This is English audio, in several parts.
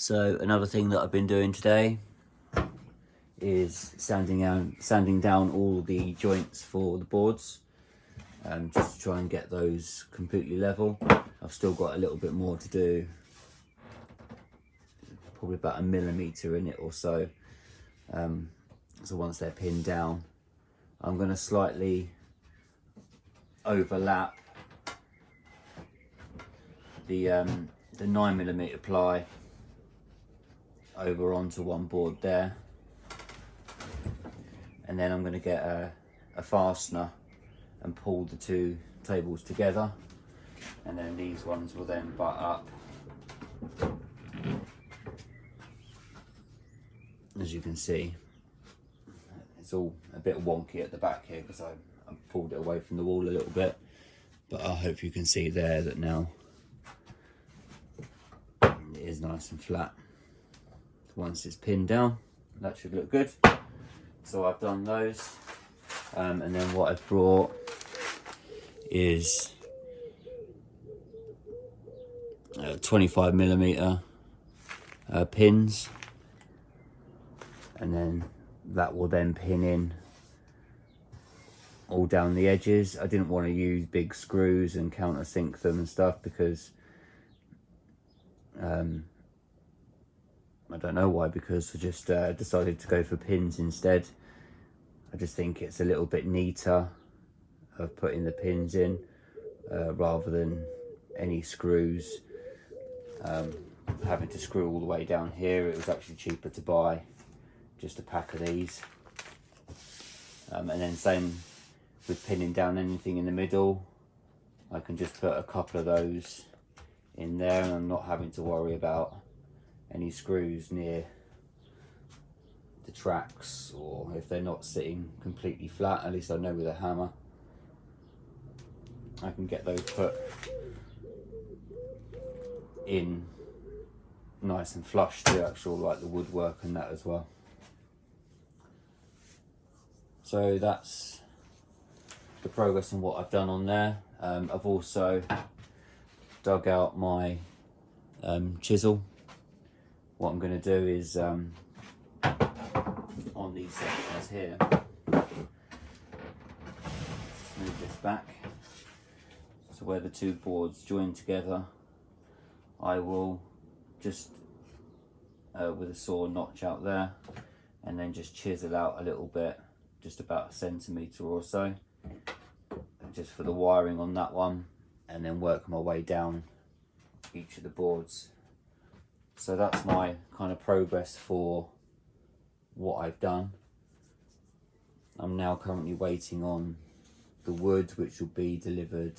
So another thing that I've been doing today is sanding down all the joints for the boards, just to try and get those completely level. I've still got a little bit more to do, probably about 1 millimetre in it or so. So once they're pinned down, I'm going to slightly overlap the 9mm ply over onto one board there, and then I'm going to get a fastener and pull the two tables together, and then these ones will then butt up. As you can see, it's all a bit wonky at the back here because I pulled it away from the wall a little bit, but I hope you can see there that now it is nice and flat. Once it's pinned down, that should look good. So I've done those, and then what I've brought is 25mm pins, and then that will then pin in all down the edges. I didn't want to use big screws and countersink them and stuff because I don't know why, because I just decided to go for pins instead. I just think it's a little bit neater of putting the pins in rather than any screws. Having to screw all the way down here, it was actually cheaper to buy just a pack of these. And then same with pinning down anything in the middle. I can just put a couple of those in there and I'm not having to worry about any screws near the tracks, or if they're not sitting completely flat, at least I know with a hammer I can get those put in nice and flush to actual, like the woodwork and that as well. So that's the progress on what I've done on there. I've also dug out my chisel. What I'm going to do is on these sections here, move this back, so where the two boards join together, I will just with a saw notch out there, and then just chisel out a little bit, just about 1 centimetre or so, just for the wiring on that one, and then work my way down each of the boards. So that's my kind of progress for what I've done. I'm now currently waiting on the wood, which will be delivered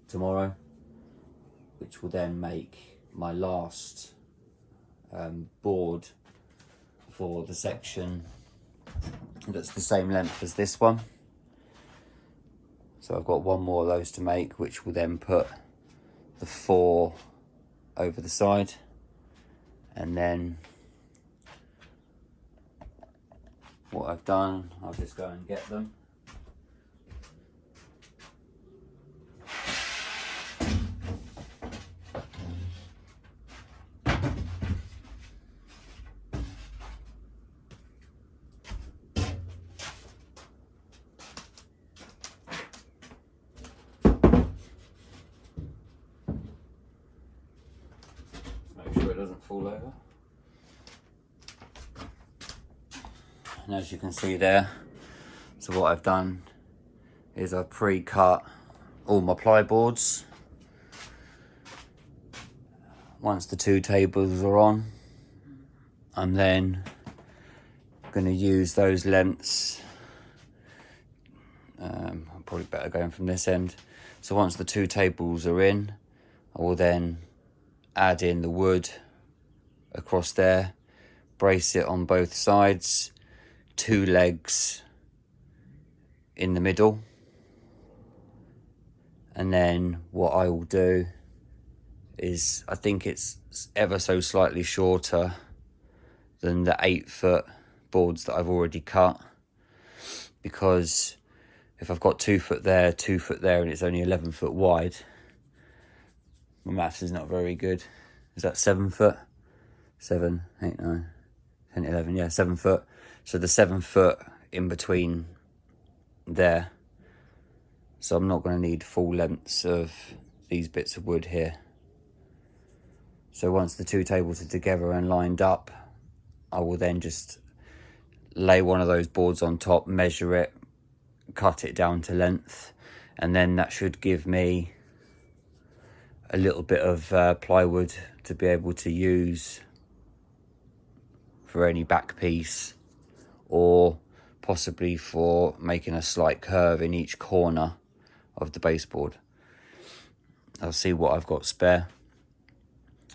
tomorrow, which will then make my last board for the section that's the same length as this one. So I've got one more of those to make, which will then put the 4 over the side, and then what I've done, I'll just go and get them. Make sure it doesn't fall over. And as you can see there, so what I've done is I've pre-cut all my ply boards. Once the two tables are on, I'm then going to use those lengths. I'm probably better going from this end. So once the two tables are in, I will then add in the wood across there, brace it on both sides, 2 legs in the middle, and then what I will do is, I think it's ever so slightly shorter than the 8-foot boards that I've already cut, because if I've got 2 foot there, 2 foot there, and it's only 11 foot wide, my maths is not very good. Is that 7 foot? 7, 8, 9, 10, 11, yeah, 7 foot. So the 7 foot in between there. So I'm not going to need full lengths of these bits of wood here. So once the two tables are together and lined up, I will then just lay one of those boards on top, measure it, cut it down to length, and then that should give me a little bit of plywood to be able to use for any back piece, or possibly for making a slight curve in each corner of the baseboard. I'll see what I've got spare.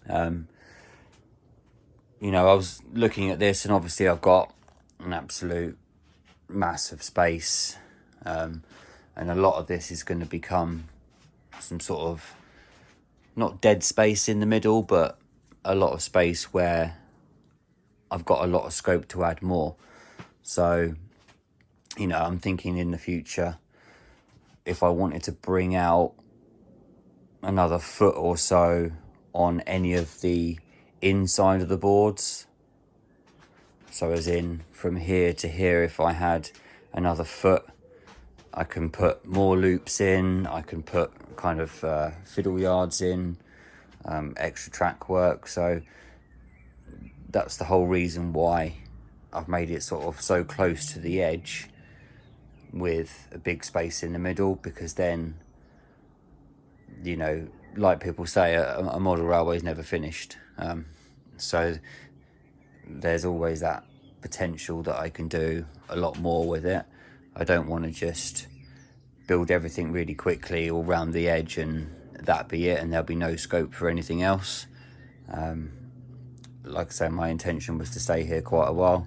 You know, I was looking at this, and obviously I've got an absolute mass of space, and a lot of this is going to become some sort of, not dead space in the middle, but a lot of space where I've got a lot of scope to add more. So, you know, I'm thinking in the future, if I wanted to bring out another foot or so on any of the inside of the boards, so as in from here to here, if I had another foot, I can put more loops in, I can put kind of fiddle yards in, extra track work. So that's the whole reason why I've made it sort of so close to the edge with a big space in the middle, because then, you know, like people say, a model railway is never finished. So there's always that potential that I can do a lot more with it. I don't want to just build everything really quickly all round the edge and that be it, and there'll be no scope for anything else. Like I say, my intention was to stay here quite a while.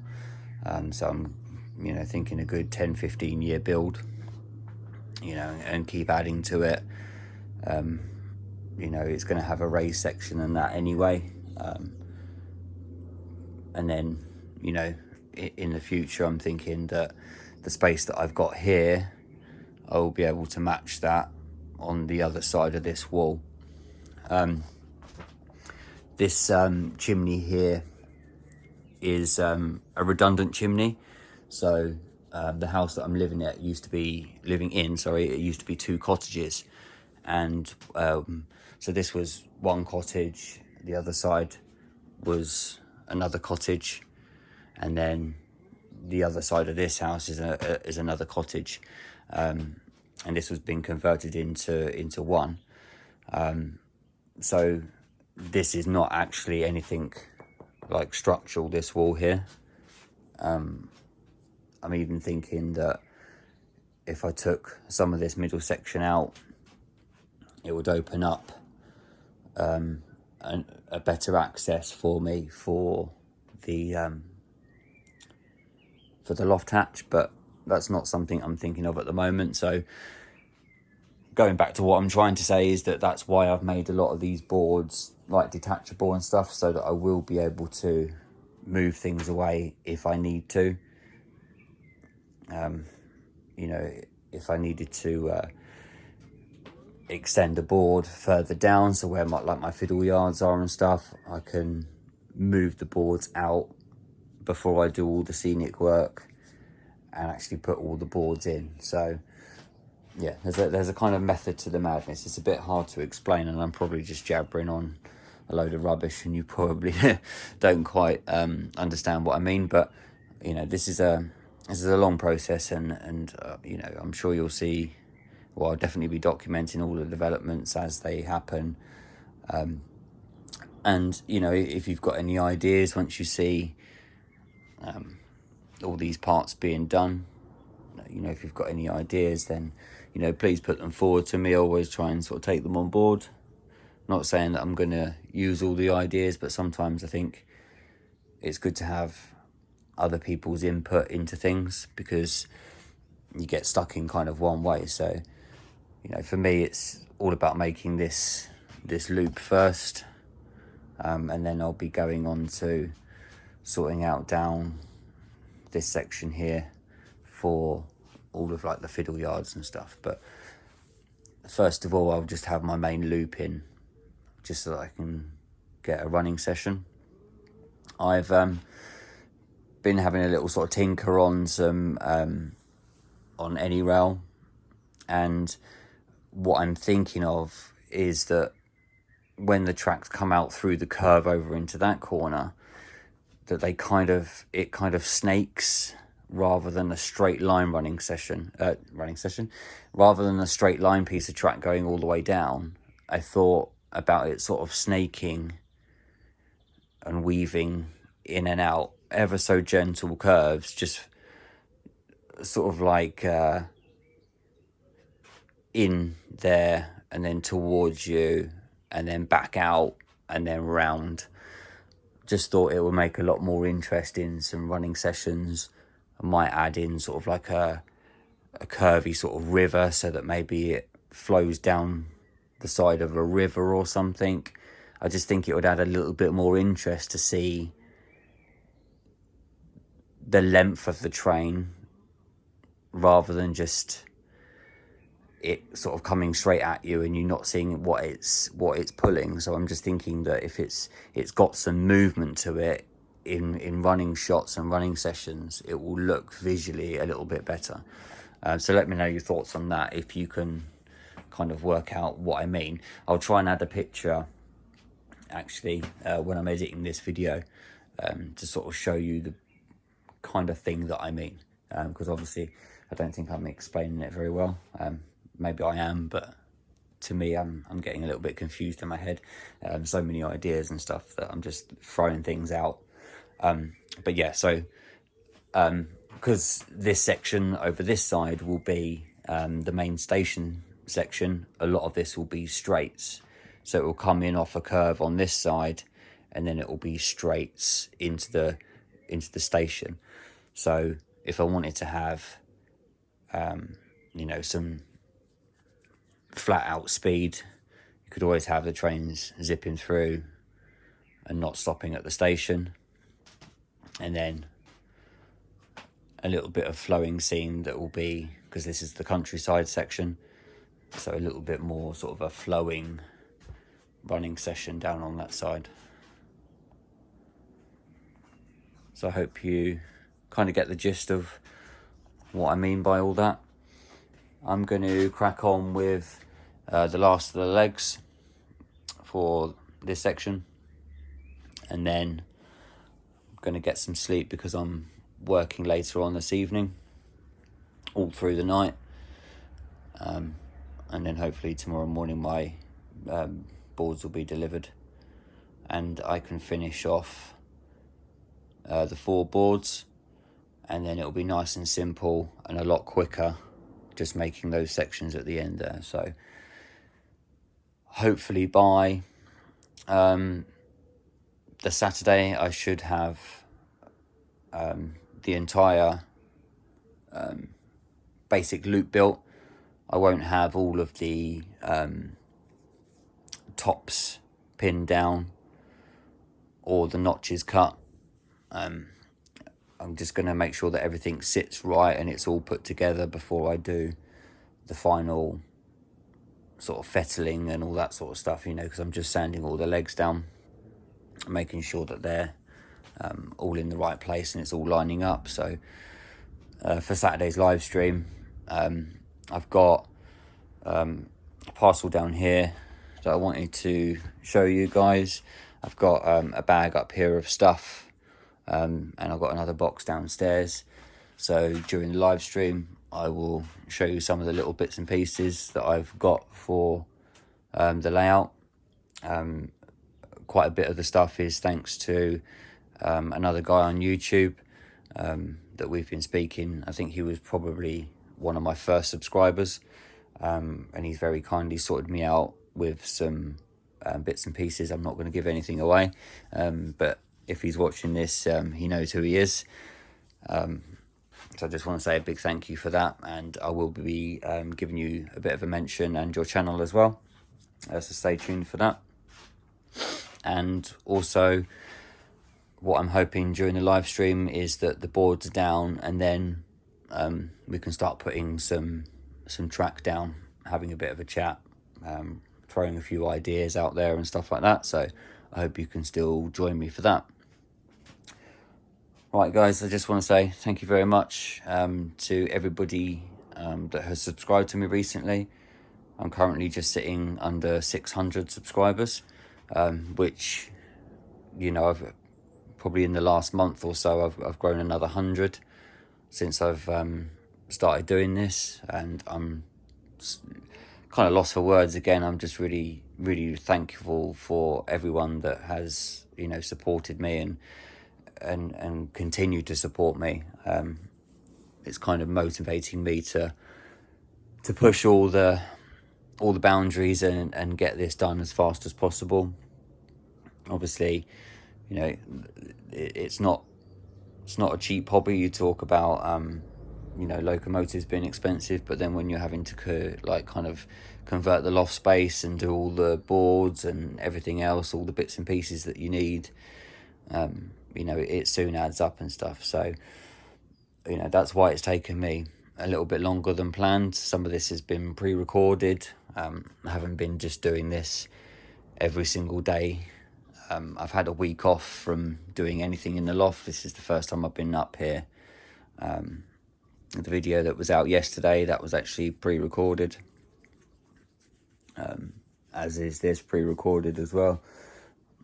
So I'm, you know, thinking a good 10-15 year build, you know, and keep adding to it. You know, it's going to have a raised section and that anyway. And then, you know, in the future, I'm thinking that the space that I've got here, I will be able to match that on the other side of this wall. This chimney here is a redundant chimney. So the house that I'm living in used to be 2 cottages, and so this was one cottage, the other side was another cottage, and then the other side of this house is another cottage, and this was being converted into one. So this is not actually anything like structural, this wall here. I'm even thinking that if I took some of this middle section out, it would open up a better access for me for the loft hatch, but that's not something I'm thinking of at the moment. So going back to what I'm trying to say is that that's why I've made a lot of these boards like detachable and stuff, so that I will be able to move things away if I need to. You know, if I needed to extend a board further down, so where my fiddle yards are and stuff, I can move the boards out before I do all the scenic work and actually put all the boards in. So yeah, there's a kind of method to the madness. It's a bit hard to explain, and I'm probably just jabbering on a load of rubbish, and you probably don't quite understand what I mean. But you know, this is a long process, and you know, I'm sure you'll see. Well, I'll definitely be documenting all the developments as they happen. And you know, if you've got any ideas once you see all these parts being done, you know, if you've got any ideas, then you know, please put them forward to me. I always try and sort of take them on board. Not saying that I'm going to use all the ideas, but sometimes I think it's good to have other people's input into things, because you get stuck in kind of one way. So, you know, for me, it's all about making this loop first, and then I'll be going on to sorting out down this section here for all of like the fiddle yards and stuff. But first of all, I'll just have my main loop in, just so that I can get a running session. I've been having a little sort of tinker on some on any rail, and what I'm thinking of is that when the tracks come out through the curve over into that corner, that it kind of snakes rather than a straight line running session, rather than a straight line piece of track going all the way down. I thought about it sort of snaking and weaving in and out ever so gentle curves, just sort of like in there and then towards you and then back out and then round. Just thought it would make a lot more interest in some running sessions. I might add in sort of like a curvy sort of river, so that maybe it flows down the side of a river or something. I just think it would add a little bit more interest to see the length of the train rather than just it sort of coming straight at you and you not seeing what it's pulling. So I'm just thinking that if it's got some movement to it in running shots and running sessions, it will look visually a little bit better. So let me know your thoughts on that, if you can kind of work out what I mean. I'll try and add a picture actually when I'm editing this video to sort of show you the kind of thing that I mean, because obviously I don't think I'm explaining it very well. Maybe I am, but to me I'm getting a little bit confused in my head. So many ideas and stuff that I'm just throwing things out. But yeah, so because this section over this side will be the main station section, a lot of this will be straights. So it will come in off a curve on this side, and then it will be straights into the station. So if I wanted to have, you know, some flat out speed, you could always have the trains zipping through and not stopping at the station, and then a little bit of flowing scene that will be, because this is the countryside section, so a little bit more sort of a flowing running session down on that side. So I hope you kind of get the gist of what I mean by all that. I'm going to crack on with the last of the legs for this section, and then I'm going to get some sleep because I'm working later on this evening, all through the night, and then hopefully tomorrow morning my boards will be delivered and I can finish off the 4 boards, and then it'll be nice and simple and a lot quicker, just making those sections at the end there. So hopefully by the Saturday I should have the entire basic loop built. I won't have all of the tops pinned down or the notches cut. I'm just going to make sure that everything sits right and it's all put together before I do the final sort of fettling and all that sort of stuff, you know, because I'm just sanding all the legs down, making sure that they're all in the right place and it's all lining up. So for Saturday's live stream, I've got a parcel down here that I wanted to show you guys. I've got a bag up here of stuff, and I've got another box downstairs. So during the live stream I will show you some of the little bits and pieces that I've got for the layout. Quite a bit of the stuff is thanks to another guy on YouTube that we've been speaking. I think he was probably one of my first subscribers, and he's very kindly sorted me out with some bits and pieces. I'm not going to give anything away, but if he's watching this, he knows who he is. So I just want to say a big thank you for that, and I will be giving you a bit of a mention and your channel as well, so stay tuned for that. And also what I'm hoping during the live stream is that the boards are down, and then we can start putting some track down, having a bit of a chat, throwing a few ideas out there and stuff like that. So I hope you can still join me for that. Right, guys, I just want to say thank you very much to everybody that has subscribed to me recently. I'm currently just sitting under 600 subscribers, which, you know, I've probably in the last month or so, I've grown another 100 since I've started doing this, and I'm kind of lost for words again. I'm just really, really thankful for everyone that has, you know, supported me and continue to support me. It's kind of motivating me to push all the boundaries and get this done as fast as possible. Obviously, you know, it's not a cheap hobby. You talk about you know, locomotives being expensive, but then when you're having to like kind of convert the loft space and do all the boards and everything else, all the bits and pieces that you need, you know, it soon adds up and stuff. So, you know, that's why it's taken me a little bit longer than planned. Some of this has been pre-recorded. I haven't been just doing this every single day. I've had a week off from doing anything in the loft. This is the first time I've been up here. The video that was out yesterday, that was actually pre-recorded, as is this pre-recorded as well,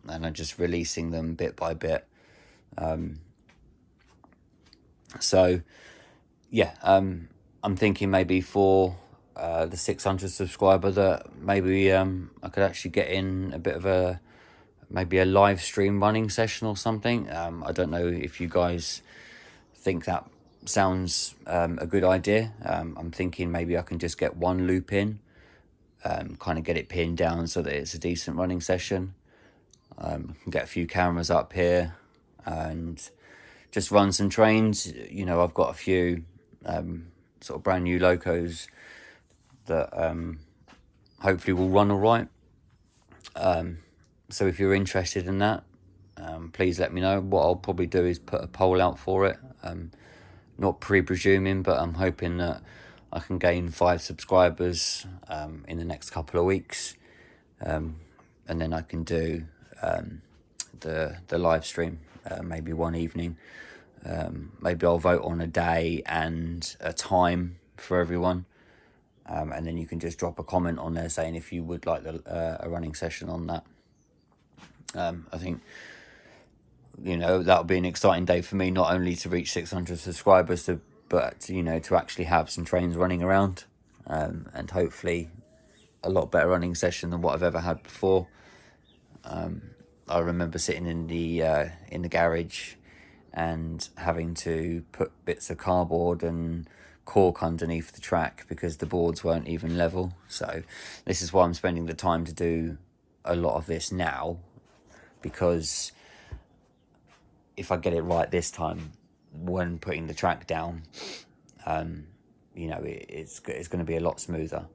and I'm just releasing them bit by bit. So yeah, I'm thinking maybe for the 600 subscriber that maybe I could actually get in a bit of maybe a live stream running session or something. I don't know if you guys think that sounds a good idea. I'm thinking maybe I can just get one loop in, kind of get it pinned down so that it's a decent running session. Get a few cameras up here and just run some trains. You know, I've got a few sort of brand new locos that hopefully will run all right. So if you're interested in that, please let me know. What I'll probably do is put a poll out for it. Not presuming, but I'm hoping that I can gain 5 subscribers in the next couple of weeks, and then I can do the live stream maybe one evening. Maybe I'll vote on a day and a time for everyone, and then you can just drop a comment on there saying if you would like a running session on that. I think, you know, that'll be an exciting day for me, not only to reach 600 subscribers, but you know, to actually have some trains running around, and hopefully a lot better running session than what I've ever had before. I remember sitting in the garage and having to put bits of cardboard and cork underneath the track because the boards weren't even level. So this is why I'm spending the time to do a lot of this now, because if I get it right this time when putting the track down, you know, it's going to be a lot smoother.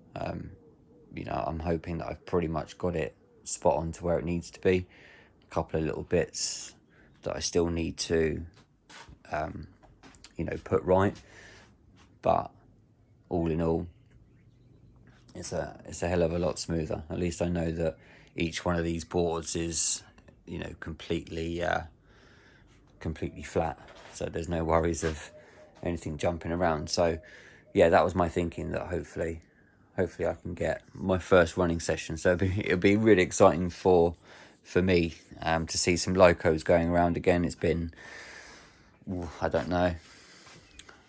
You know, I'm hoping that I've pretty much got it spot on to where it needs to be. A couple of little bits that I still need to, you know, put right. But all in all, it's a hell of a lot smoother. At least I know that each one of these boards is, you know, completely flat, so there's no worries of anything jumping around. So yeah, that was my thinking, that hopefully I can get my first running session. So it'll be really exciting for me to see some locos going around again. It's been, I don't know,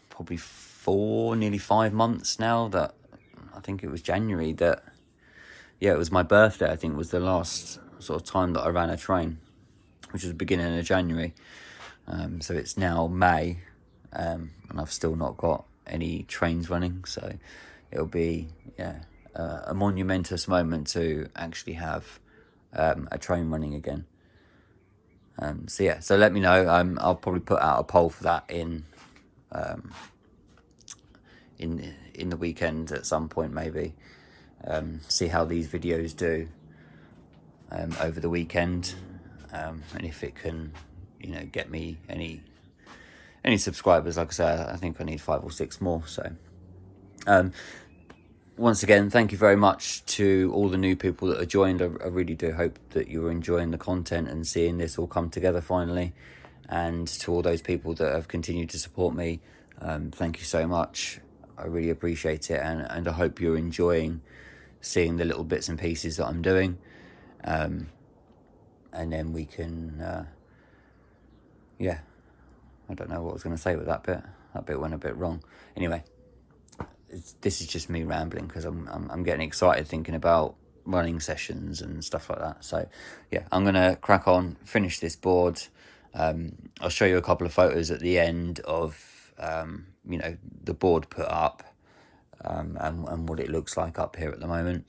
probably nearly 5 months now. That I think it was January that, yeah, it was my birthday, I think, was the last sort of time that I ran a train, which was the beginning of January. So it's now May, and I've still not got any trains running. So it'll be, yeah, a monumentous moment to actually have a train running again. So yeah, so let me know. I'll probably put out a poll for that in the weekend at some point, maybe. See how these videos do over the weekend, and if it can, you know, get me any subscribers. Like I say, I think I need 5 or 6 more. So once again, thank you very much to all the new people that are joined. I really do hope that you're enjoying the content and seeing this all come together finally. and to all those people that have continued to support me, thank you so much. I really appreciate it, and I hope you're enjoying seeing the little bits and pieces that I'm doing. And then we can, I don't know what I was going to say with that bit. That bit went a bit wrong. Anyway, this is just me rambling because I'm getting excited thinking about running sessions and stuff like that. So yeah, I'm going to crack on, finish this board. I'll show you a couple of photos at the end of, the board put up, and what it looks like up here at the moment.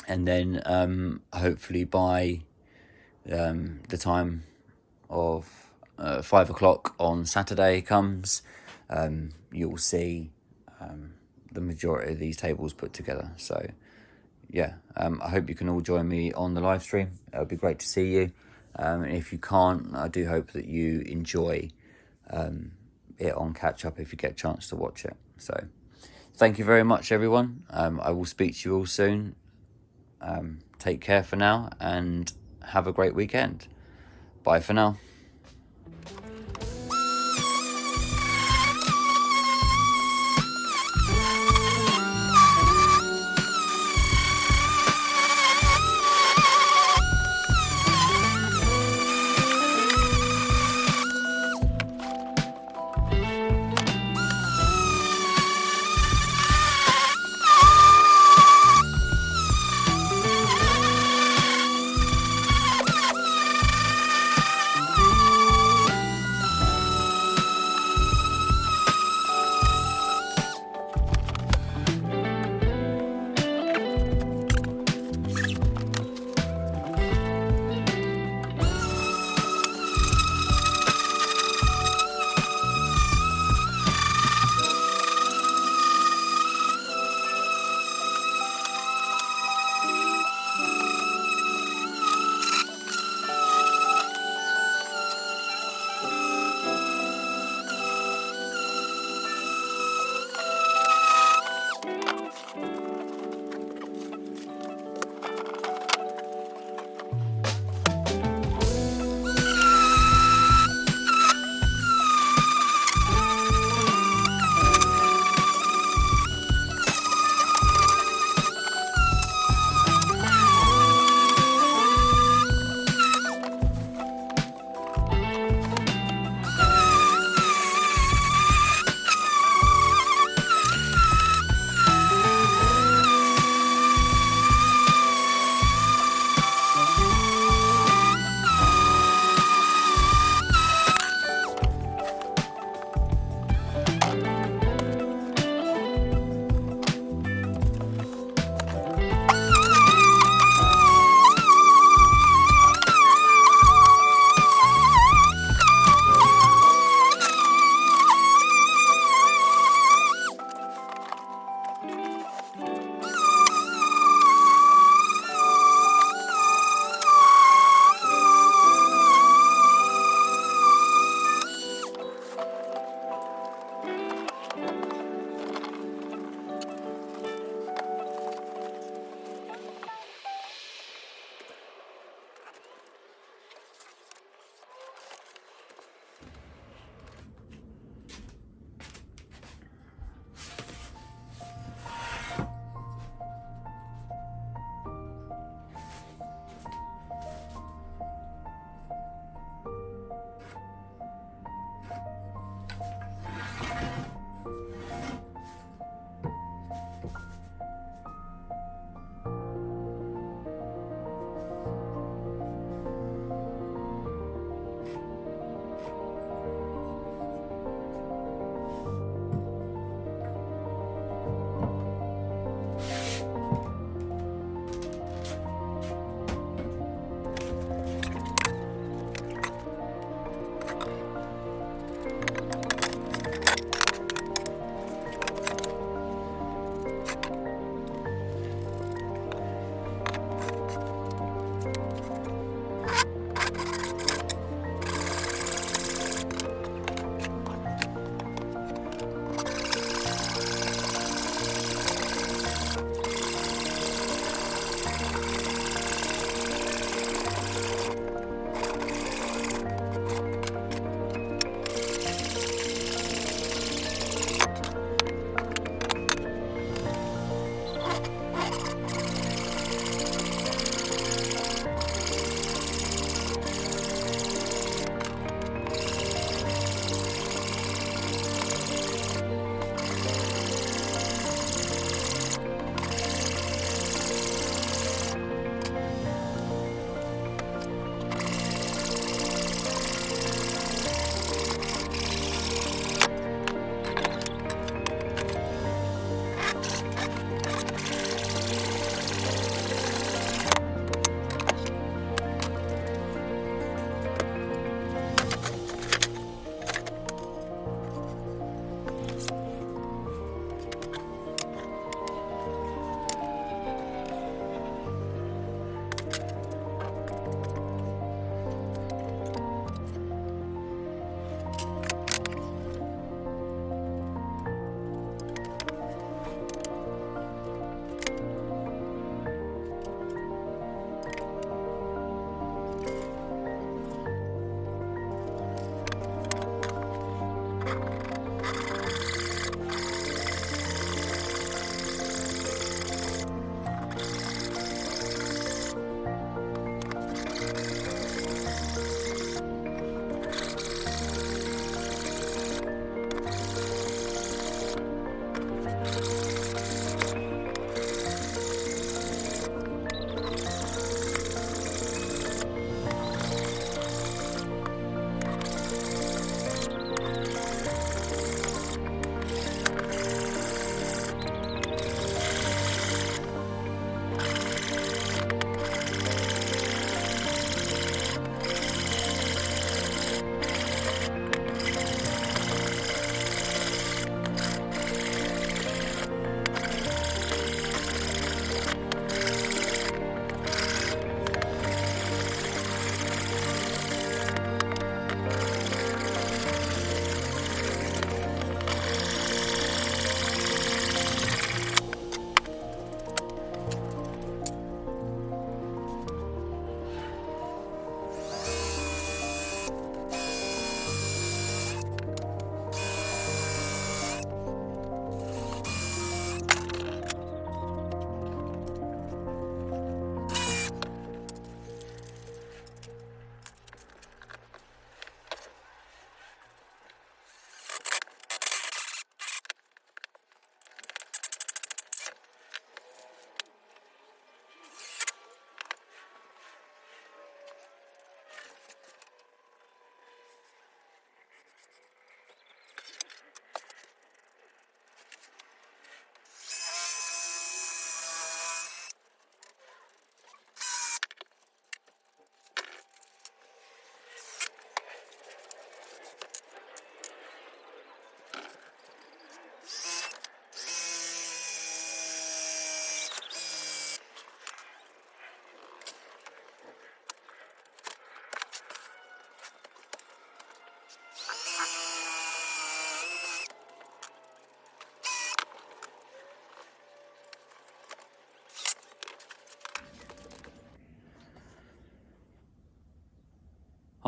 And then hopefully by the time of 5 o'clock on Saturday comes, you'll see the majority of these tables put together. So yeah, I hope you can all join me on the live stream. It would be great to see you. And if you can't, I do hope that you enjoy it on catch up if you get a chance to watch it. So thank you very much, everyone. I will speak to you all soon. Take care for now and have a great weekend. Bye for now.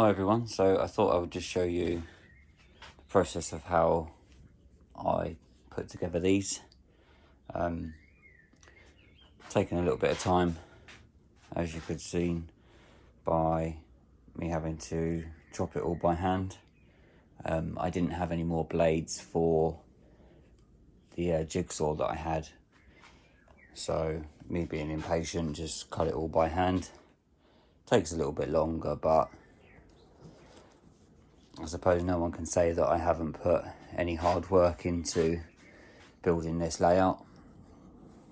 Hi everyone, so I thought I would just show you the process of how I put together these. Taking a little bit of time, as you could see, by me having to chop it all by hand. I didn't have any more blades for the jigsaw that I had, so me being impatient, just cut it all by hand. Takes a little bit longer, but I suppose no one can say that I haven't put any hard work into building this layout.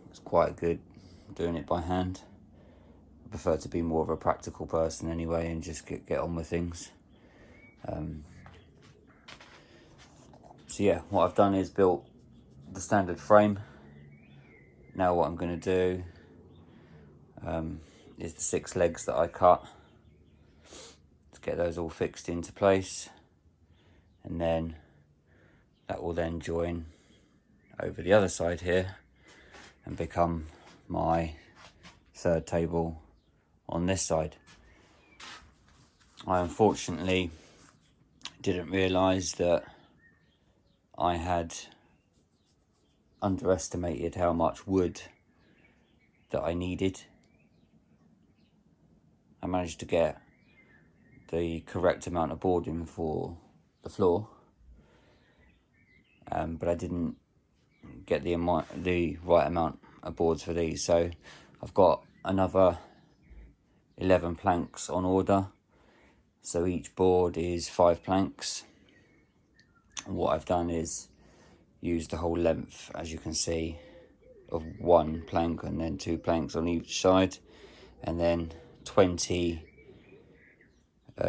It's quite good doing it by hand. I prefer to be more of a practical person anyway and just get on with things. So yeah, what I've done is built the standard frame. Now what I'm going to do is the 6 legs that I cut, to get those all fixed into place, and then that will then join over the other side here and become my third table on this side. I unfortunately didn't realise that I had underestimated how much wood that I needed. I managed to get the correct amount of boarding for the floor, but I didn't get the right amount of boards for these. So I've got another 11 planks on order, so each board is 5 planks. And what I've done is use the whole length, as you can see, of 1 plank and then 2 planks on each side, and then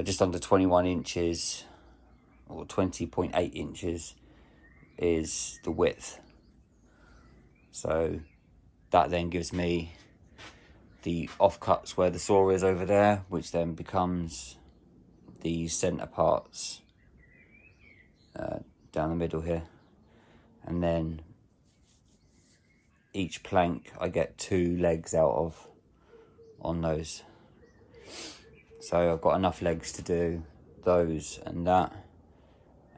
just under 21 inches or 20.8 inches is the width. So that then gives me the offcuts where the saw is over there, which then becomes the centre parts down the middle here. And then each plank I get 2 legs out of on those. So I've got enough legs to do those and that,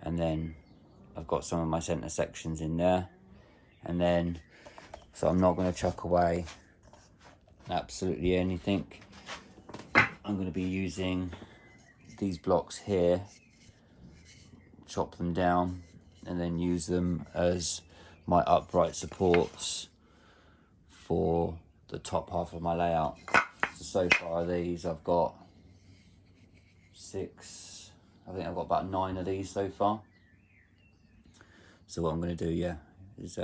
and then I've got some of my centre sections in there, and then so I'm not going to chuck away absolutely anything. I'm going to be using these blocks here, chop them down, and then use them as my upright supports for the top half of my layout. So far these I've got 6, I think I've got about 9 of these so far. So what I'm going to do, yeah, is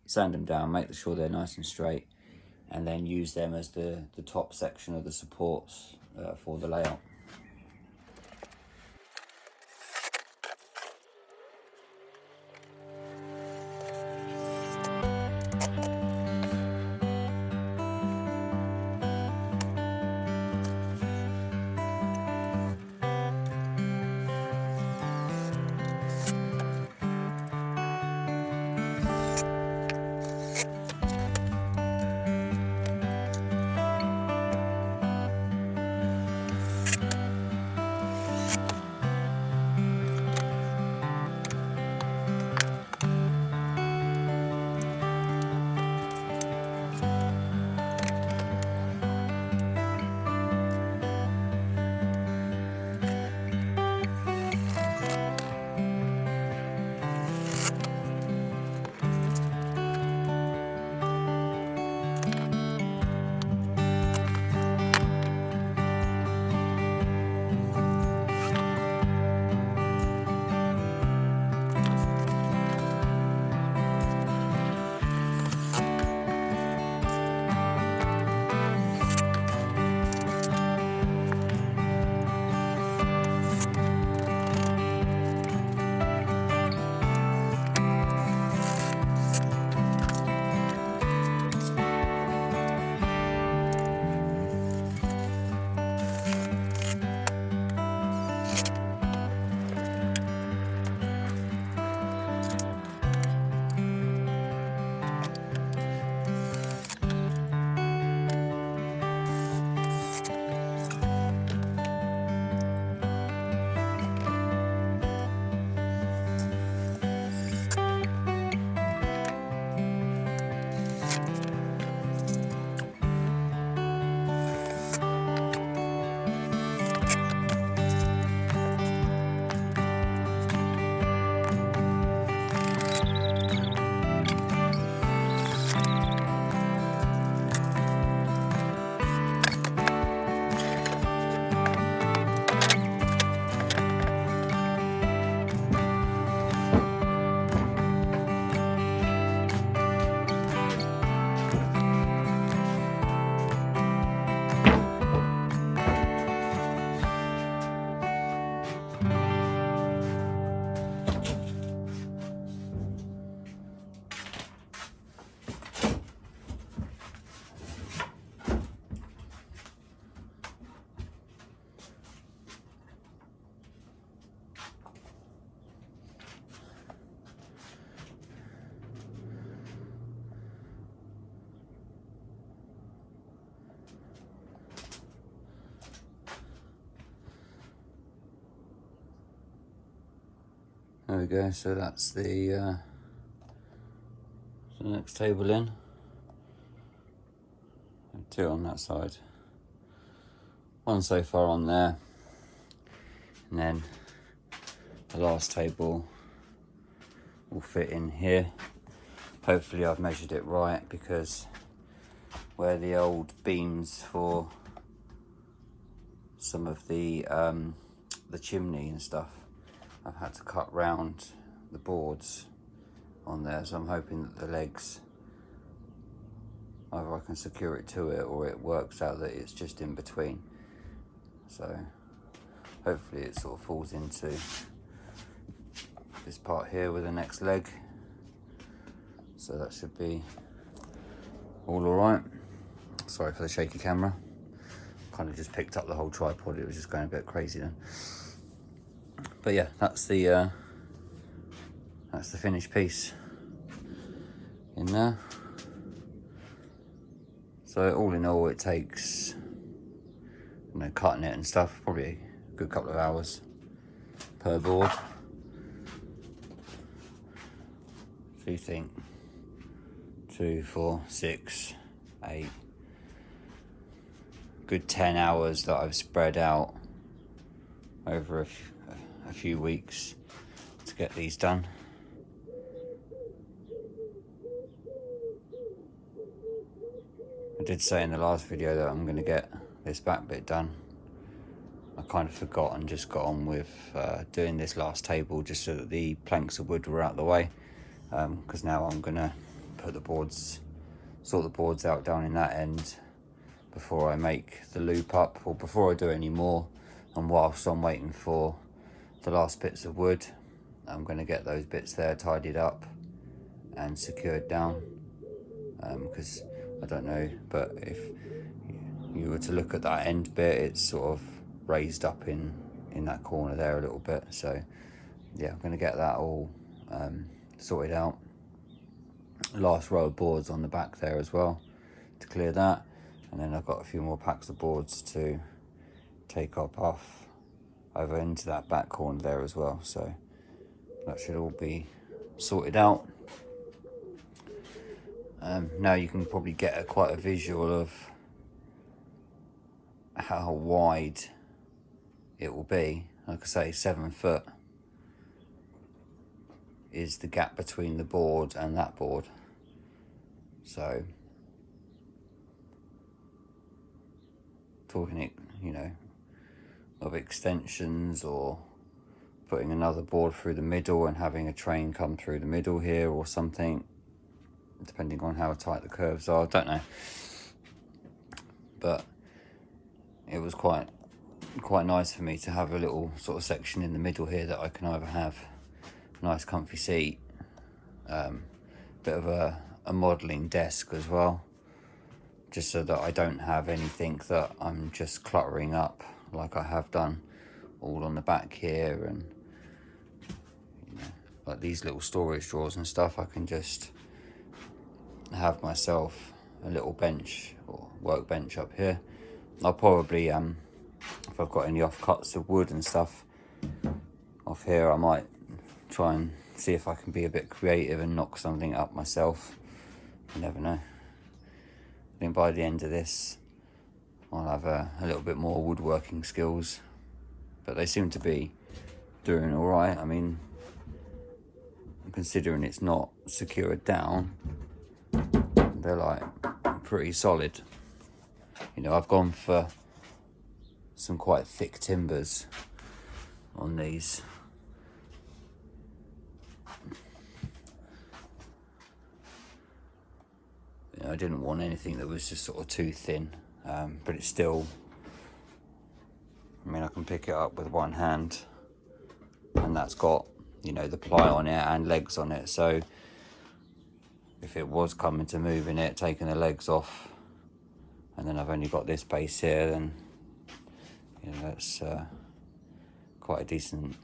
sand them down, make sure they're nice and straight, and then use them as the top section of the supports for the layout. There we go, so that's the next table in. And 2 on that side. 1 so far on there. And then the last table will fit in here. Hopefully I've measured it right, because where the old beams for some of the chimney and stuff, I've had to cut round the boards on there, so I'm hoping that the legs, either I can secure it to it or it works out that it's just in between. So hopefully it sort of falls into this part here with the next leg. So that should be all alright. Sorry for the shaky camera. Kind of just picked up the whole tripod, it was just going a bit crazy then. But yeah, that's the finished piece in there. So all in all, it takes, you know, cutting it and stuff, probably a good couple of hours per board. So you think 2, 4, 6, 8, good 10 hours that I've spread out over a few weeks to get these done. I did say in the last video that I'm going to get this back bit done. I kind of forgot and just got on with doing this last table just so that the planks of wood were out of the way, because now I'm going to put the boards, sort the boards out down in that end before I make the loop up, or before I do any more. And whilst I'm waiting for the last bits of wood, I'm going to get those bits there tidied up and secured down, because I don't know, but if you were to look at that end bit, it's sort of raised up in that corner there a little bit. So yeah, I'm going to get that all sorted out. Last row of boards on the back there as well to clear that, and then I've got a few more packs of boards to take up off over into that back corner there as well. So that should all be sorted out. Now you can probably get quite a visual of how wide it will be. Like I say, 7 foot is the gap between the board and that board. So talking, you know, of extensions or putting another board through the middle and having a train come through the middle here or something, depending on how tight the curves are, I don't know. But it was quite nice for me to have a little sort of section in the middle here that I can either have a nice comfy seat, bit of a modelling desk as well, just so that I don't have anything that I'm just cluttering up like I have done all on the back here. And you know, like these little storage drawers and stuff, I can just have myself a little bench or workbench up here. I'll probably, if I've got any offcuts of wood and stuff off here, I might try and see if I can be a bit creative and knock something up myself. You never know. I think by the end of this, I'll have a little bit more woodworking skills, but they seem to be doing all right. I mean, considering it's not secured down, they're like pretty solid. You know, I've gone for some quite thick timbers on these. You know, I didn't want anything that was just sort of too thin, but it's still, I mean, I can pick it up with one hand, and that's got, you know, the ply on it and legs on it. So if it was coming to moving it, taking the legs off, and then I've only got this base here, then you know, that's quite a decent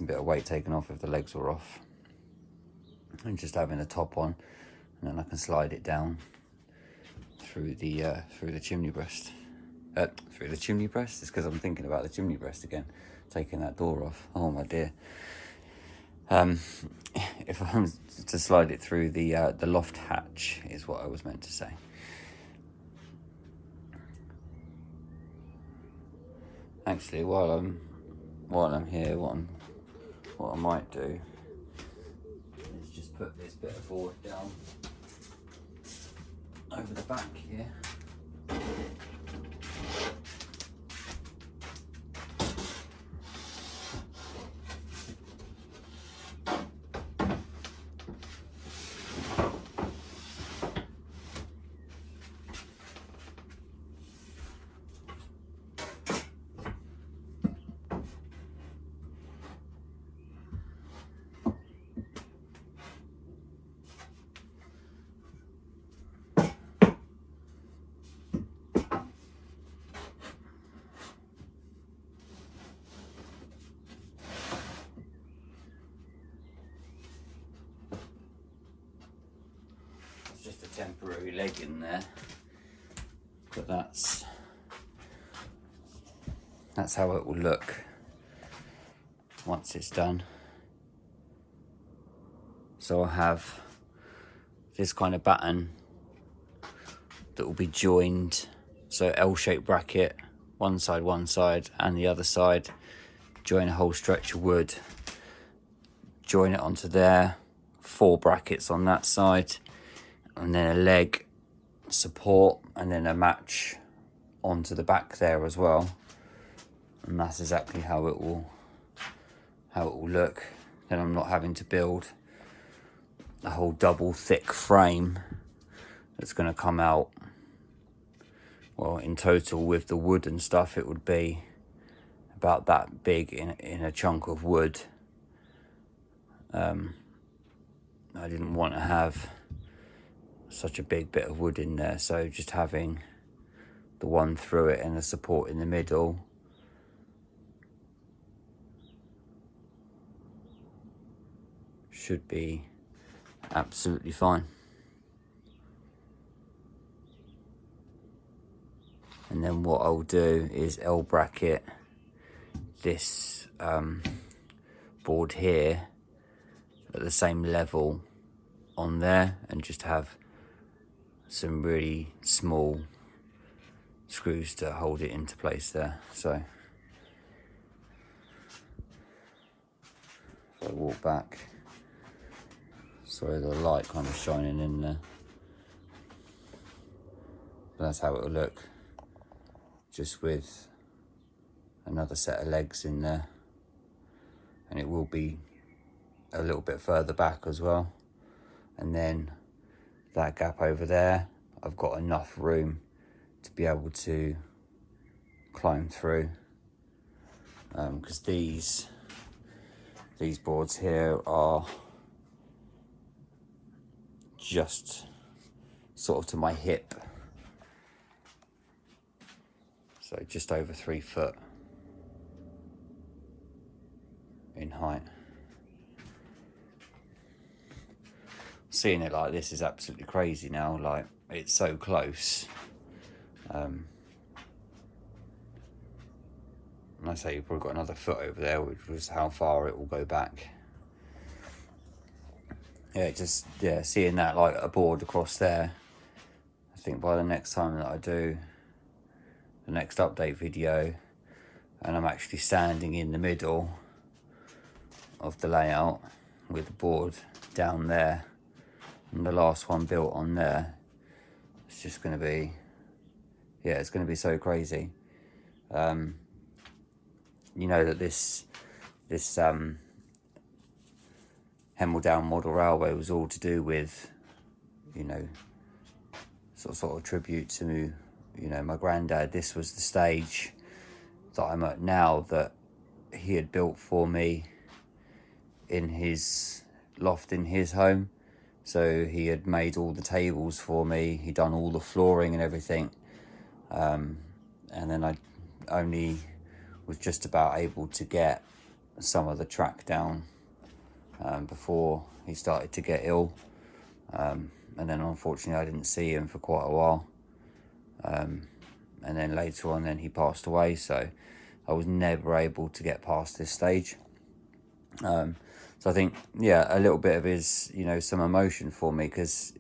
bit of weight taken off if the legs were off. And just having the top on, and then I can slide it down through the chimney breast. through the chimney breast. It's because I'm thinking about the chimney breast again, taking that door off. Oh my dear. If I was to slide it through the loft hatch is what I was meant to say. Actually, while I'm here, what I might do is just put this bit of board down over the back here. Just a temporary leg in there, but that's how it will look once it's done. So I'll have this kind of batten that will be joined, so L-shaped bracket, one side and the other side, join a whole stretch of wood, join it onto there, 4 brackets on that side, and then a leg support, and then a match onto the back there as well. And that's exactly how it will look. Then I'm not having to build a whole double thick frame that's going to come out. Well, in total with the wood and stuff, it would be about that big in a chunk of wood. I didn't want to have such a big bit of wood in there, so just having the one through it and the support in the middle should be absolutely fine. And then what I'll do is L bracket this board here at the same level on there, and just have some really small screws to hold it into place there. So if I walk back, sorry, the light kind of shining in there, but that's how it will look, just with another set of legs in there. And it will be a little bit further back as well. And then that gap over there, I've got enough room to be able to climb through, because these boards here are just sort of to my hip, so just over 3 foot in height. Seeing it like this is absolutely crazy now, like it's so close. And I say you've probably got another foot over there, which was how far it will go back. Yeah, seeing that like a board across there, I think by the next time that I do the next update video and I'm actually standing in the middle of the layout with the board down there and the last one built on there, it's just going to be, yeah, it's going to be so crazy. You know that this Hemel-Down model railway was all to do with, you know, sort of tribute to, you know, my granddad. This was the stage that I'm at now that he had built for me in his loft in his home. So he had made all the tables for me, he'd done all the flooring and everything, and then I only was just about able to get some of the track down before he started to get ill, and then unfortunately I didn't see him for quite a while, and and then later on then he passed away, so I was never able to get past this stage. So I think, yeah, a little bit of is, you know, some emotion for me, because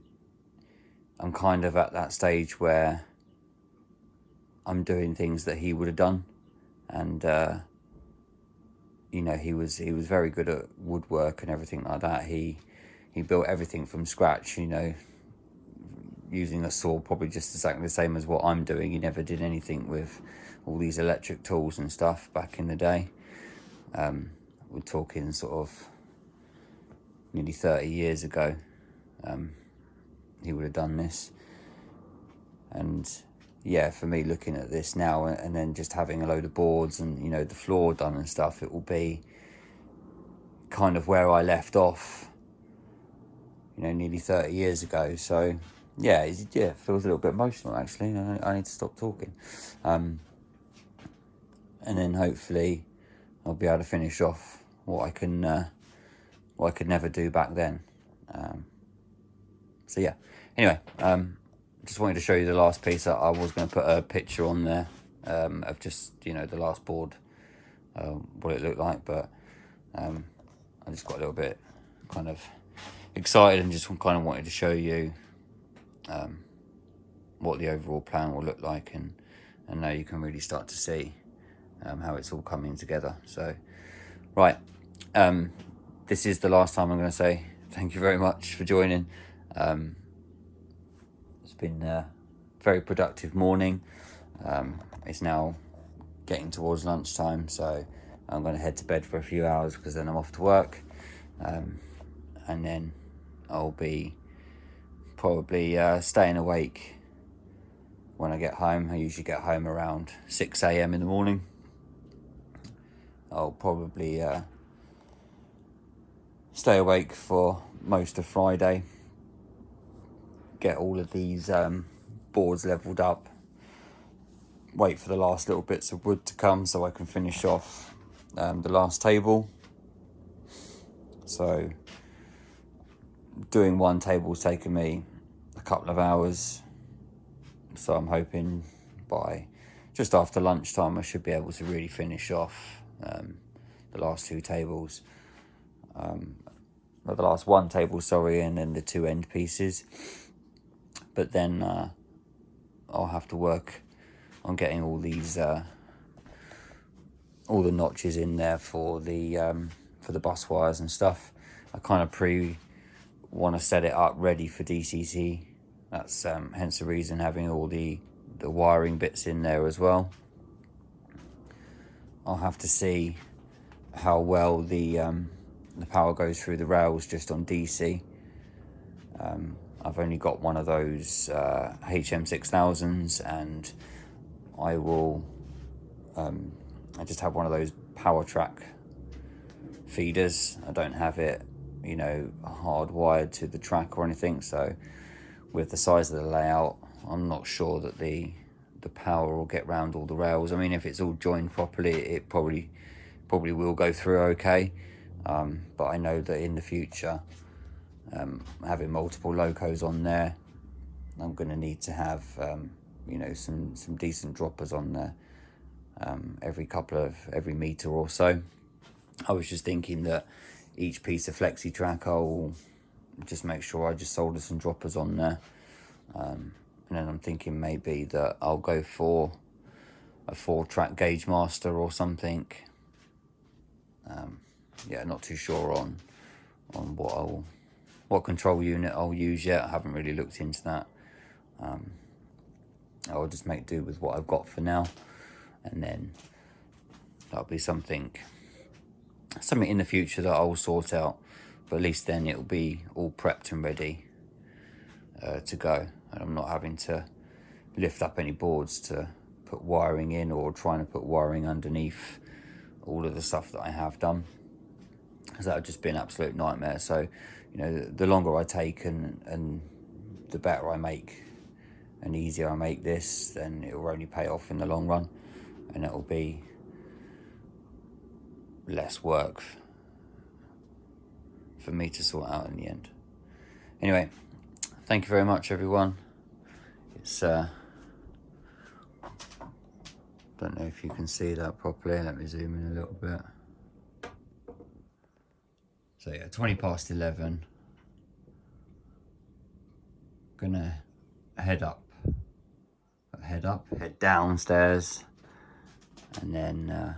I'm kind of at that stage where I'm doing things that he would have done. And you know, he was very good at woodwork and everything like that. He built everything from scratch, you know, using a saw, probably just exactly the same as what I'm doing. He never did anything with all these electric tools and stuff back in the day. We're talking sort of nearly 30 years ago, he would have done this. And yeah, for me, looking at this now and then just having a load of boards and, you know, the floor done and stuff, it will be kind of where I left off, you know, nearly 30 years ago. So yeah, it feels a little bit emotional, actually. I need to stop talking. And then hopefully I'll be able to finish off what I could never do back then. So yeah, anyway, just wanted to show you the last piece. I was going to put a picture on there of just, you know, the last board, what it looked like, but I just got a little bit kind of excited and just kind of wanted to show you what the overall plan will look like, and now you can really start to see how it's all coming together. So right, this is the last time I'm going to say thank you very much for joining. It's been a very productive morning. It's now getting towards lunchtime, so I'm going to head to bed for a few hours, because then I'm off to work, and then I'll be probably staying awake when I get home. I usually get home around 6 a.m. in the morning. I'll probably stay awake for most of Friday, get all of these boards leveled up, wait for the last little bits of wood to come so I can finish off the last table. So doing one table's taken me a couple of hours, so I'm hoping by just after lunchtime I should be able to really finish off the last two tables, or the last one table, sorry, and then the two end pieces. But then I'll have to work on getting all these all the notches in there for the bus wires and stuff. I kind of want to set it up ready for DCC. That's hence the reason having all the wiring bits in there as well. I'll have to see how well the power goes through the rails just on DC. I've only got one of those HM6000s, and I will I just have one of those power track feeders. I don't have it, you know, hardwired to the track or anything, so with the size of the layout, I'm not sure that the power will get round all the rails. I mean, if it's all joined properly, it probably will go through okay, but I know that in the future, having multiple locos on there, I'm going to need to have you know, some decent droppers on there every meter or so. I was just thinking that each piece of flexi track, I'll just make sure I just solder some droppers on there, and then I'm thinking maybe that I'll go for a 4-track gauge master or something. Yeah, not too sure on what control unit I'll use yet. I haven't really looked into that. I'll just make do with what I've got for now, and then that'll be something in the future that I'll sort out, but at least then it'll be all prepped and ready to go, and I'm not having to lift up any boards to put wiring in, or trying to put wiring underneath all of the stuff that I have done, because that would just be an absolute nightmare. So, you know, the longer I take and the better I make and easier I make this, then it will only pay off in the long run, and it will be less work for me to sort out in the end. Anyway, thank you very much, everyone. It's Don't know if you can see that properly. Let me zoom in a little bit. So yeah, 20 past 11. Gonna head downstairs, and then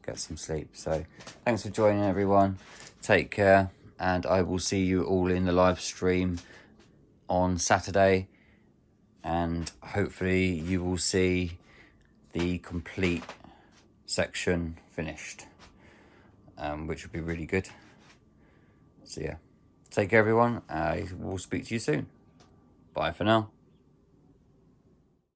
get some sleep. So thanks for joining, everyone. Take care, and I will see you all in the live stream on Saturday, and hopefully you will see the complete section finished, which would be really good. So yeah, take care, everyone. I will speak to you soon. Bye for now.